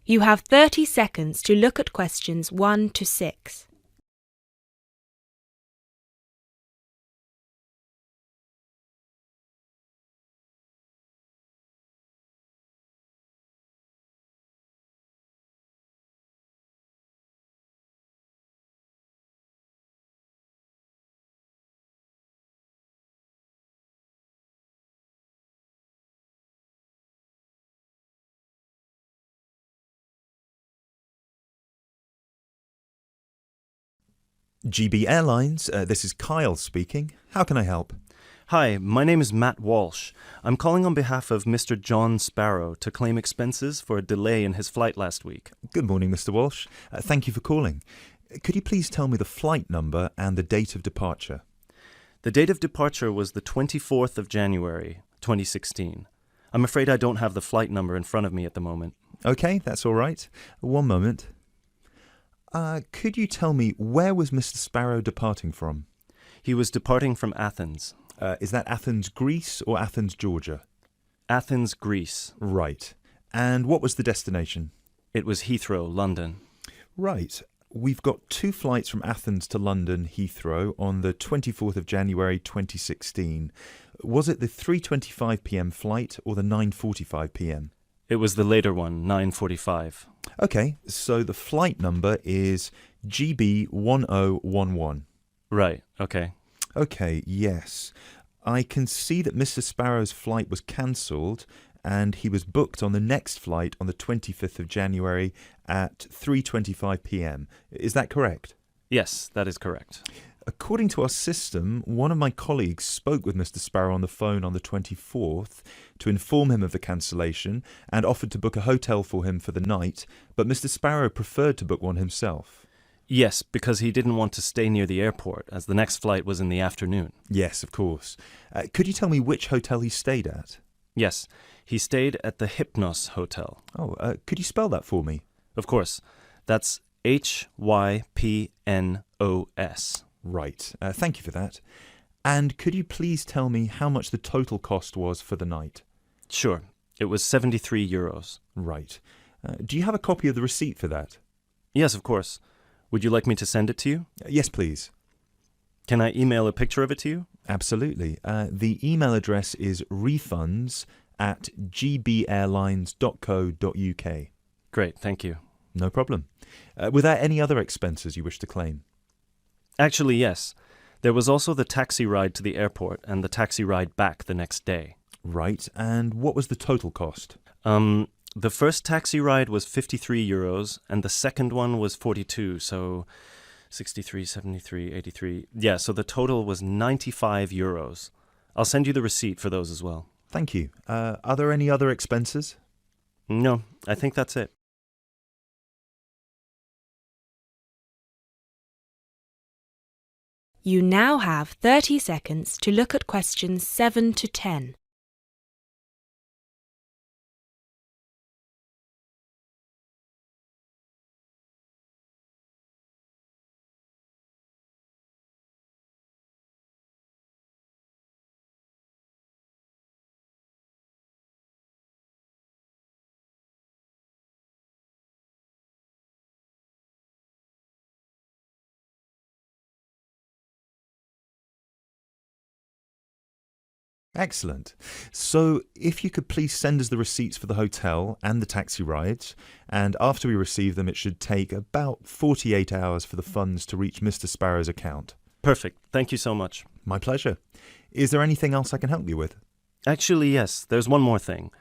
You have 30 seconds to look at questions 1 to 6. GB Airlines, this is Kyle speaking. How can I help? Hi, my name is Matt Walsh. I'm calling on behalf of Mr. John Sparrow to claim expenses for a delay in his flight last week. Good morning, Mr. Walsh. Thank you for calling. Could you please tell me the flight number and the date of departure? The date of departure was the 24th of January, 2016. I'm afraid I don't have the flight number in front of me at the moment. Okay, that's all right. One moment. Could you tell me where was Mr. Sparrow departing from? He was departing from Athens. Is that Athens, Greece or Athens, Georgia? Athens, Greece. Right. And what was the destination? It was Heathrow, London. Right. We've got 2 flights from Athens to London, Heathrow, on the 24th of January 2016. Was it the 3:25 p.m. flight or the 9:45 p.m.? It was the later one, 9:45. Okay, so the flight number is GB1011. Right, okay. Okay, yes. I can see that Mr. Sparrow's flight was cancelled and he was booked on the next flight on the 25th of January at 3:25 p.m. Is that correct? Yes, that is correct. According to our system, one of my colleagues spoke with Mr. Sparrow on the phone on the 24th to inform him of the cancellation and offered to book a hotel for him for the night, but Mr. Sparrow preferred to book one himself. Yes, because he didn't want to stay near the airport, as the next flight was in the afternoon. Yes, of course. Could you tell me which hotel he stayed at? Yes, he stayed at the Hypnos Hotel. Oh, could you spell that for me? Of course. That's Hypnos. Right. Thank you for that. And could you please tell me how much the total cost was for the night? Sure. It was 73 euros. Right. Do you have a copy of the receipt for that? Yes, of course. Would you like me to send it to you? Yes, please. Can I email a picture of it to you? Absolutely. The email address is refunds@gbairlines.co.uk. Great, thank you. No problem. Were there any other expenses you wish to claim? Actually, yes. There was also the taxi ride to the airport and the taxi ride back the next day. Right. And what was the total cost? The first taxi ride was 53 euros and the second one was 42, so 63, 73, 83. Yeah, so the total was 95 euros. I'll send you the receipt for those as well. Thank you. Are there any other expenses? No, I think that's it. You now have 30 seconds to look at questions 7 to 10. Excellent. So if you could please send us the receipts for the hotel and the taxi rides, and after we receive them, it should take about 48 hours for the funds to reach Mr. Sparrow's account. Perfect. Thank you so much. My pleasure. Is there anything else I can help you with? Actually, yes. There's one more thing.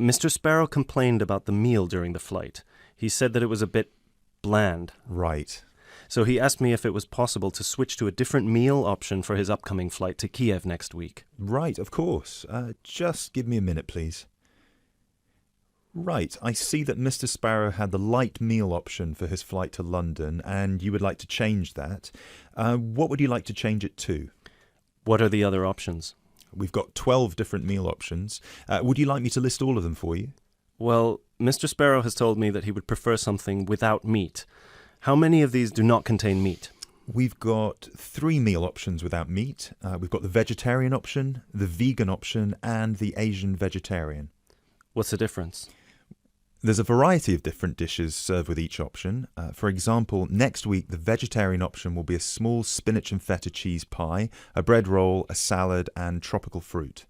Mr. Sparrow complained about the meal during the flight. He said that it was a bit bland. Right. So he asked me if it was possible to switch to a different meal option for his upcoming flight to Kiev next week. Right, of course. Just give me a minute, please. Right, I see that Mr. Sparrow had the light meal option for his flight to London, and you would like to change that. What would you like to change it to? What are the other options? We've got 12 different meal options. Would you like me to list all of them for you? Well, Mr. Sparrow has told me that he would prefer something without meat. How many of these do not contain meat? We've got 3 meal options without meat. We've got the vegetarian option, the vegan option, and the Asian vegetarian. What's the difference? There's a variety of different dishes served with each option. For example, next week the vegetarian option will be a small spinach and feta cheese pie, a bread roll, a salad and tropical fruit.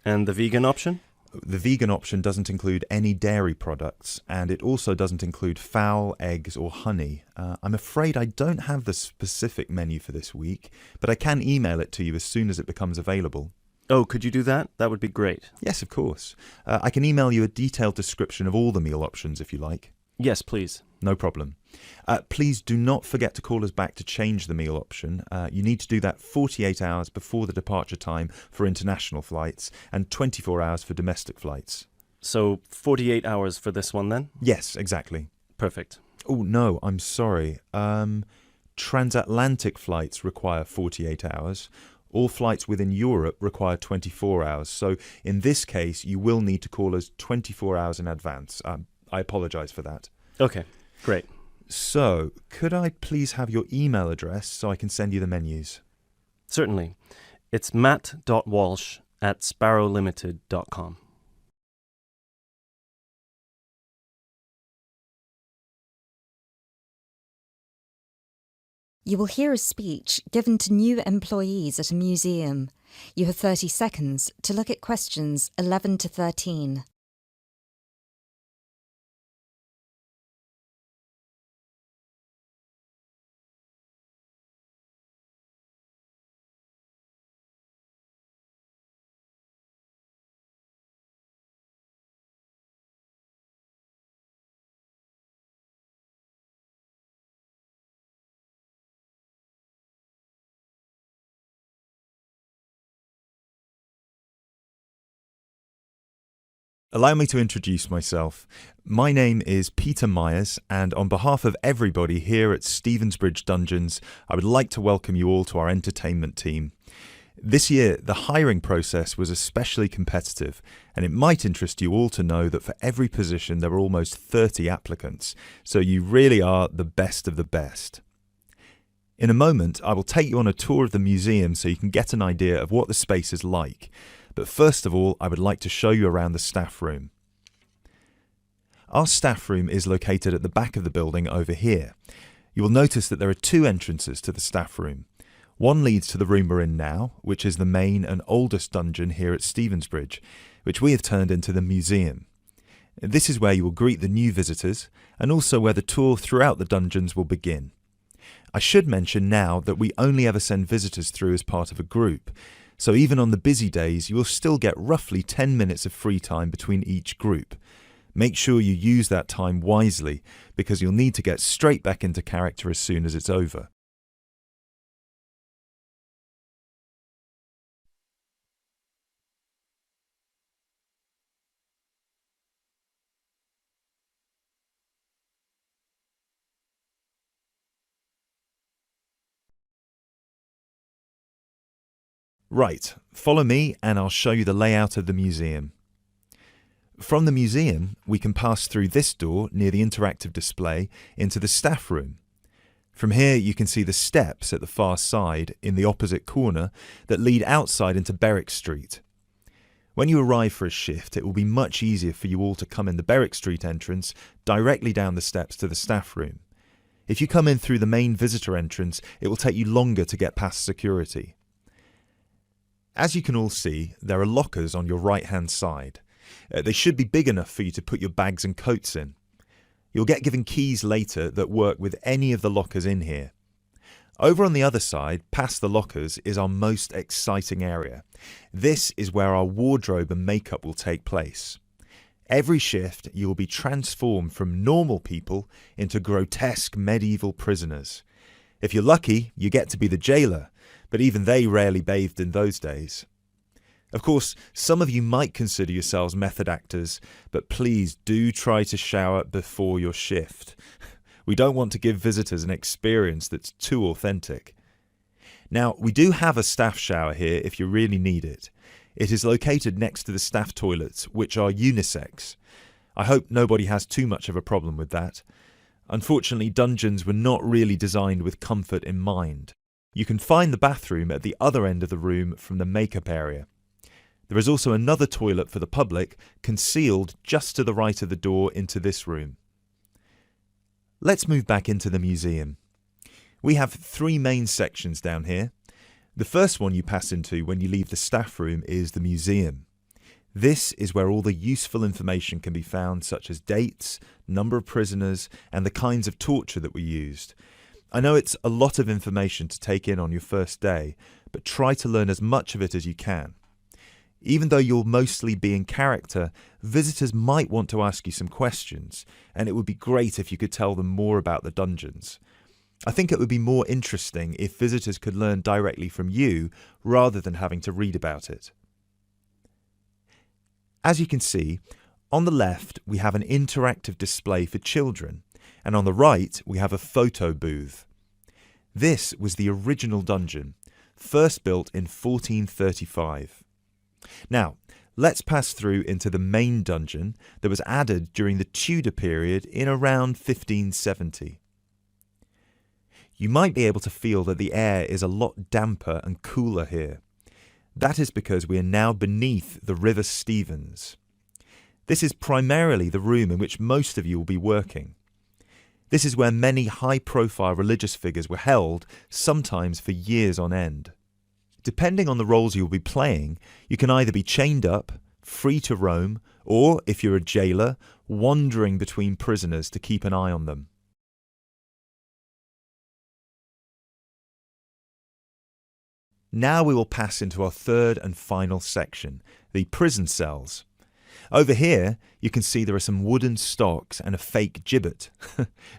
And the vegan option? The vegan option doesn't include any dairy products, and it also doesn't include fowl, eggs or honey. I'm afraid I don't have the specific menu for this week, but I can email it to you as soon as it becomes available. Oh, could you do that? That would be great. Yes, of course. I can email you a detailed description of all the meal options if you like. Yes, please. No problem. Please do not forget to call us back to change the meal option. You need to do that 48 hours before the departure time for international flights and 24 hours for domestic flights. So 48 hours for this one then? Yes, exactly. Perfect. Oh, no, I'm sorry. Transatlantic flights require 48 hours. All flights within Europe require 24 hours. So in this case, you will need to call us 24 hours in advance. I apologise for that. Okay, great. So, could I please have your email address so I can send you the menus? Certainly. It's matt.walsh@sparrowlimited.com. You will hear a speech given to new employees at a museum. You have 30 seconds to look at questions 11 to 13. Allow me to introduce myself. My name is Peter Myers, and on behalf of everybody here at Stevensbridge Dungeons, I would like to welcome you all to our entertainment team. This year, the hiring process was especially competitive, and it might interest you all to know that for every position there were almost 30 applicants, so you really are the best of the best. In a moment, I will take you on a tour of the museum so you can get an idea of what the space is like. But first of all, I would like to show you around the staff room. Our staff room is located at the back of the building over here. You will notice that there are two entrances to the staff room. One leads to the room we're in now, which is the main and oldest dungeon here at Stevensbridge, which we have turned into the museum. This is where you will greet the new visitors, and also where the tour throughout the dungeons will begin. I should mention now that we only ever send visitors through as part of a group, so even on the busy days you will still get roughly 10 minutes of free time between each group. Make sure you use that time wisely, because you'll need to get straight back into character as soon as it's over. Right, follow me and I'll show you the layout of the museum. From the museum, we can pass through this door near the interactive display into the staff room. From here you can see the steps at the far side in the opposite corner that lead outside into Berwick Street. When you arrive for a shift, it will be much easier for you all to come in the Berwick Street entrance directly down the steps to the staff room. If you come in through the main visitor entrance, it will take you longer to get past security. As you can all see, there are lockers on your right-hand side. They should be big enough for you to put your bags and coats in. You'll get given keys later that work with any of the lockers in here. Over on the other side, past the lockers, is our most exciting area. This is where our wardrobe and makeup will take place. Every shift, you will be transformed from normal people into grotesque medieval prisoners. If you're lucky, you get to be the jailer, but even they rarely bathed in those days. Of course, some of you might consider yourselves method actors, but please do try to shower before your shift. We don't want to give visitors an experience that's too authentic. Now, we do have a staff shower here if you really need it. It is located next to the staff toilets, which are unisex. I hope nobody has too much of a problem with that. Unfortunately, dungeons were not really designed with comfort in mind. You can find the bathroom at the other end of the room from the makeup area. There is also another toilet for the public, concealed just to the right of the door into this room. Let's move back into the museum. We have 3 main sections down here. The first one you pass into when you leave the staff room is the museum. This is where all the useful information can be found, such as dates, number of prisoners, and the kinds of torture that were used. I know it's a lot of information to take in on your first day, but try to learn as much of it as you can. Even though you'll mostly be in character, visitors might want to ask you some questions, and it would be great if you could tell them more about the dungeons. I think it would be more interesting if visitors could learn directly from you rather than having to read about it. As you can see, on the left we have an interactive display for children, and on the right we have a photo booth. This was the original dungeon, first built in 1435. Now, let's pass through into the main dungeon that was added during the Tudor period in around 1570. You might be able to feel that the air is a lot damper and cooler here. That is because we are now beneath the River Stevens. This is primarily the room in which most of you will be working. This is where many high-profile religious figures were held, sometimes for years on end. Depending on the roles you will be playing, you can either be chained up, free to roam, or, if you're a jailer, wandering between prisoners to keep an eye on them. Now we will pass into our third and final section, the prison cells. Over here, you can see there are some wooden stocks and a fake gibbet.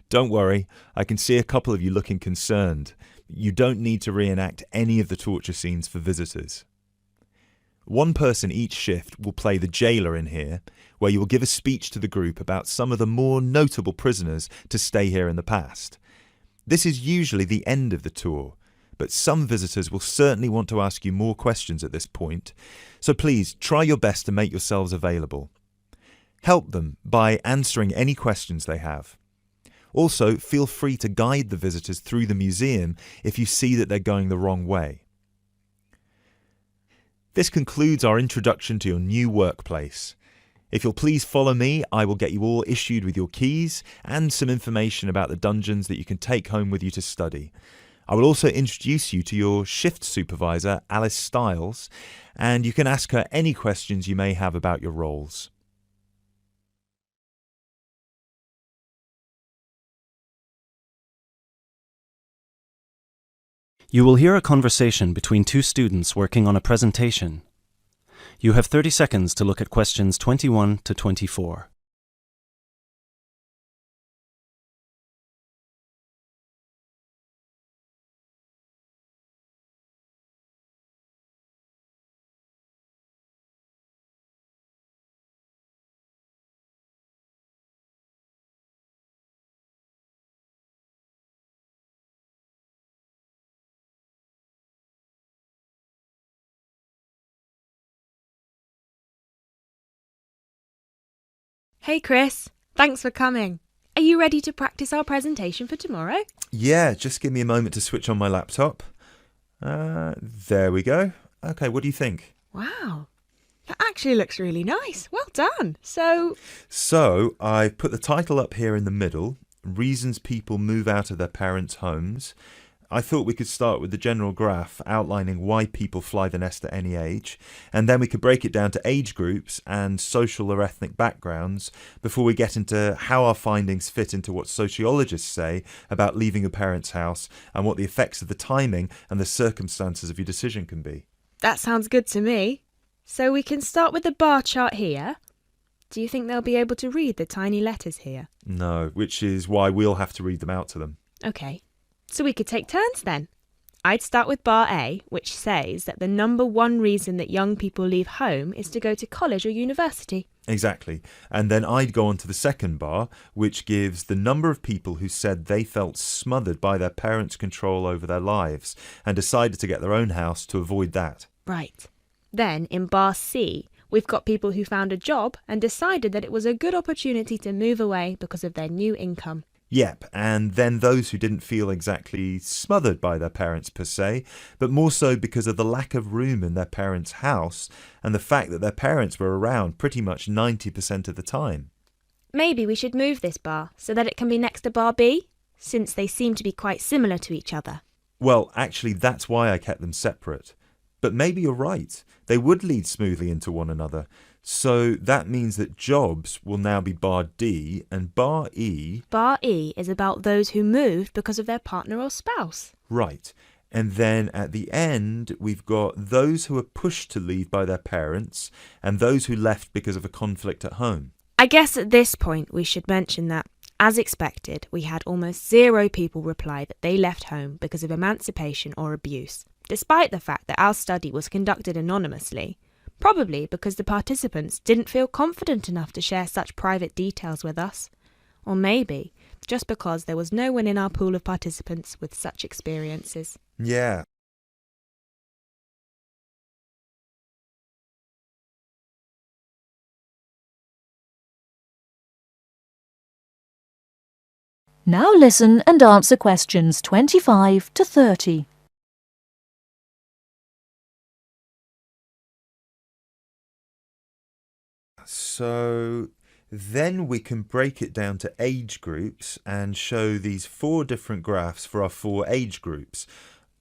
Don't worry, I can see a couple of you looking concerned. You don't need to reenact any of the torture scenes for visitors. One person each shift will play the jailer in here, where you will give a speech to the group about some of the more notable prisoners to stay here in the past. This is usually the end of the tour, but some visitors will certainly want to ask you more questions at this point, so please try your best to make yourselves available. Help them by answering any questions they have. Also, feel free to guide the visitors through the museum if you see that they're going the wrong way. This concludes our introduction to your new workplace. If you'll please follow me, I will get you all issued with your keys and some information about the dungeons that you can take home with you to study. I will also introduce you to your shift supervisor, Alice Stiles, and you can ask her any questions you may have about your roles. You will hear a conversation between 2 students working on a presentation. You have 30 seconds to look at questions 21 to 24. Hey Chris, thanks for coming. Are you ready to practice our presentation for tomorrow? Yeah, just give me a moment to switch on my laptop. There we go. Okay, what do you think? Wow, that actually looks really nice. Well done. So I've put the title up here in the middle, Reasons People Move Out of Their Parents' Homes. I thought we could start with the general graph outlining why people fly the nest at any age, and then we could break it down to age groups and social or ethnic backgrounds before we get into how our findings fit into what sociologists say about leaving your parents' house and what the effects of the timing and the circumstances of your decision can be. that sounds good to me. So we can start with the bar chart here. Do you think they'll be able to read the tiny letters here? No, which is why we'll have to read them out to them. Okay, so we could take turns then. I'd start with bar A, which says that the number 1 reason that young people leave home is to go to college or university. Exactly. And then I'd go on to the second bar, which gives the number of people who said they felt smothered by their parents' control over their lives and decided to get their own house to avoid that. Right. Then in bar C, we've got people who found a job and decided that it was a good opportunity to move away because of their new income. Yep, and then those who didn't feel exactly smothered by their parents per se, but more so because of the lack of room in their parents' house and the fact that their parents were around pretty much 90% of the time. Maybe we should move this bar so that it can be next to bar B, since they seem to be quite similar to each other. Well, actually, that's why I kept them separate. But maybe you're right. They would lead smoothly into one another. So that means that jobs will now be bar D and bar E. Bar E is about those who moved because of their partner or spouse. Right. And then at the end, we've got those who were pushed to leave by their parents and those who left because of a conflict at home. I guess at this point we should mention that, as expected, we had almost 0 people reply that they left home because of emancipation or abuse, despite the fact that our study was conducted anonymously. Probably because the participants didn't feel confident enough to share such private details with us. Or maybe just because there was no one in our pool of participants with such experiences. Yeah. Now listen and answer questions 25 to 30. So then we can break it down to age groups and show these 4 different graphs for our 4 age groups.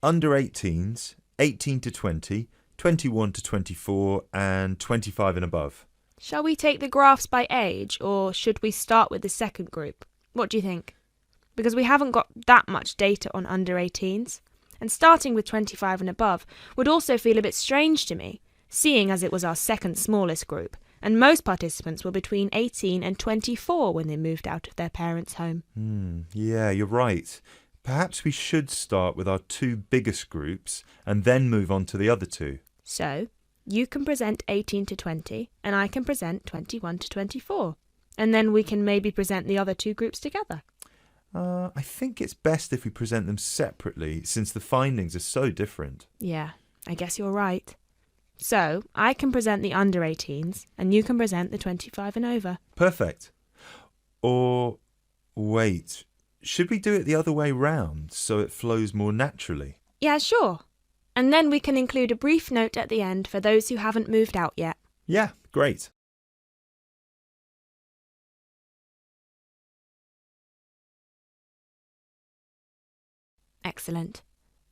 Under 18s, 18 to 20, 21 to 24 and 25 and above. Shall we take the graphs by age, or should we start with the second group? What do you think? Because we haven't got that much data on under 18s, and starting with 25 and above would also feel a bit strange to me, seeing as it was our second smallest group, and most participants were between 18 and 24 when they moved out of their parents' home. Yeah, you're right. Perhaps we should start with our 2 biggest groups and then move on to the other 2. So, you can present 18 to 20, and I can present 21 to 24. And then we can maybe present the other 2 groups together. I think it's best if we present them separately, since the findings are so different. Yeah, I guess you're right. So, I can present the under 18s, and you can present the 25 and over. Perfect. Or, wait, should we do it the other way round so it flows more naturally? Yeah, sure. And then we can include a brief note at the end for those who haven't moved out yet. Yeah, great. Excellent.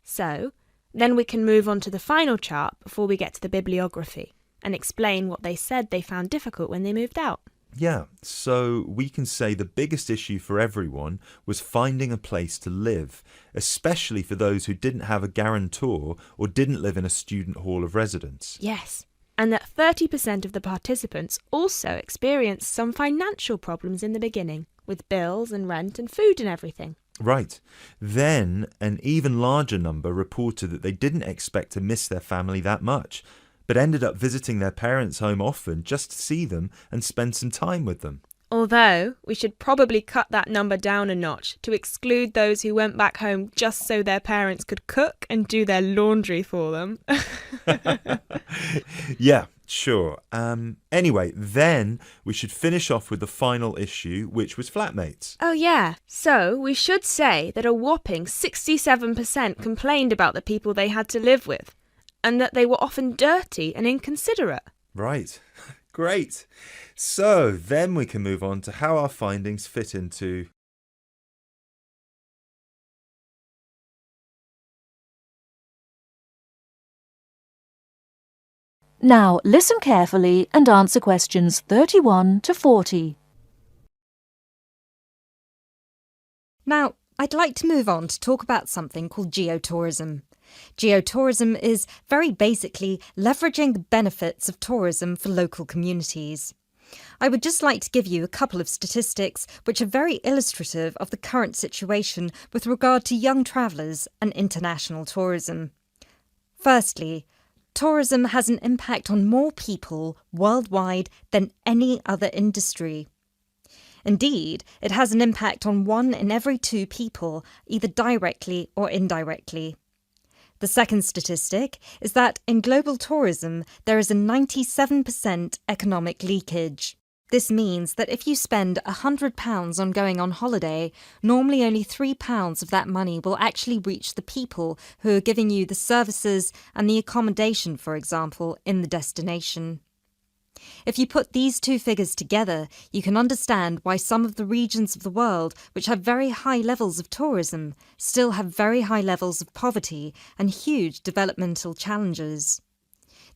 So, then we can move on to the final chart before we get to the bibliography and explain what they said they found difficult when they moved out. Yeah, so we can say the biggest issue for everyone was finding a place to live, especially for those who didn't have a guarantor or didn't live in a student hall of residence. Yes, and that 30% of the participants also experienced some financial problems in the beginning, with bills and rent and food and everything. Right. Then an even larger number reported that they didn't expect to miss their family that much, but ended up visiting their parents' home often just to see them and spend some time with them. Although, we should probably cut that number down a notch to exclude those who went back home just so their parents could cook and do their laundry for them. Yeah, sure. Anyway, then we should finish off with the final issue, which was flatmates. Oh yeah, so we should say that a whopping 67% complained about the people they had to live with, and that they were often dirty and inconsiderate. Right. Great. So then we can move on to how our findings fit into... Now listen carefully and answer questions 31 to 40. Now, I'd like to move on to talk about something called geotourism. Geotourism is very basically leveraging the benefits of tourism for local communities. I would just like to give you a couple of statistics which are very illustrative of the current situation with regard to young travellers and international tourism. Firstly, tourism has an impact on more people worldwide than any other industry. Indeed, it has an impact on 1 in every 2 people, either directly or indirectly. The second statistic is that in global tourism, there is a 97% economic leakage. This means that if you spend £100 on going on holiday, normally only £3 of that money will actually reach the people who are giving you the services and the accommodation, for example, in the destination. If you put these two figures together, you can understand why some of the regions of the world which have very high levels of tourism still have very high levels of poverty and huge developmental challenges.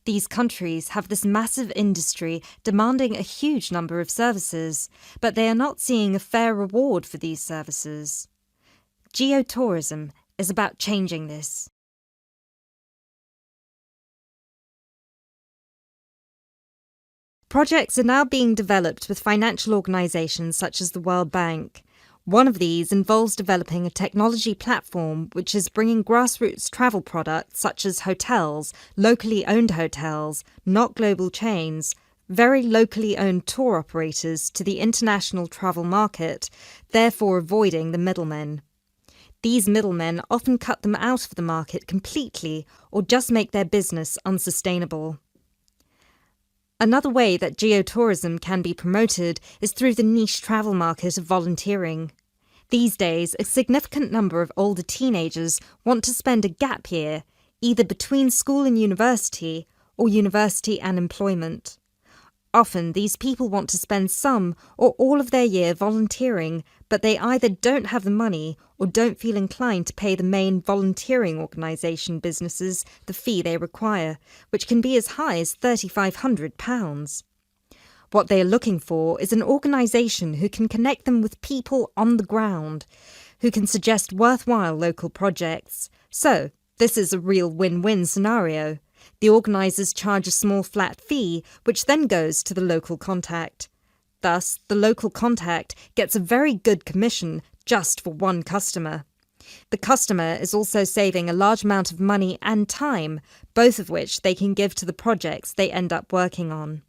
These countries have this massive industry demanding a huge number of services, but they are not seeing a fair reward for these services. Geotourism is about changing this. Projects are now being developed with financial organisations such as the World Bank. One of these involves developing a technology platform which is bringing grassroots travel products such as hotels, locally owned hotels, not global chains, very locally owned tour operators to the international travel market, therefore avoiding the middlemen. These middlemen often cut them out of the market completely or just make their business unsustainable. Another way that geotourism can be promoted is through the niche travel market of volunteering. These days, a significant number of older teenagers want to spend a gap year, either between school and university, or university and employment. Often, these people want to spend some or all of their year volunteering, but they either don't have the money or don't feel inclined to pay the main volunteering organisation businesses the fee they require, which can be as high as £3,500. What they are looking for is an organisation who can connect them with people on the ground, who can suggest worthwhile local projects. So, this is a real win-win scenario. The organisers charge a small flat fee, which then goes to the local contact. Thus, the local contact gets a very good commission just for one customer. The customer is also saving a large amount of money and time, both of which they can give to the projects they end up working on.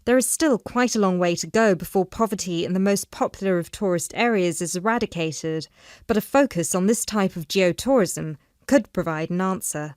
There is still quite a long way to go before poverty in the most popular of tourist areas is eradicated, but a focus on this type of geotourism could provide an answer.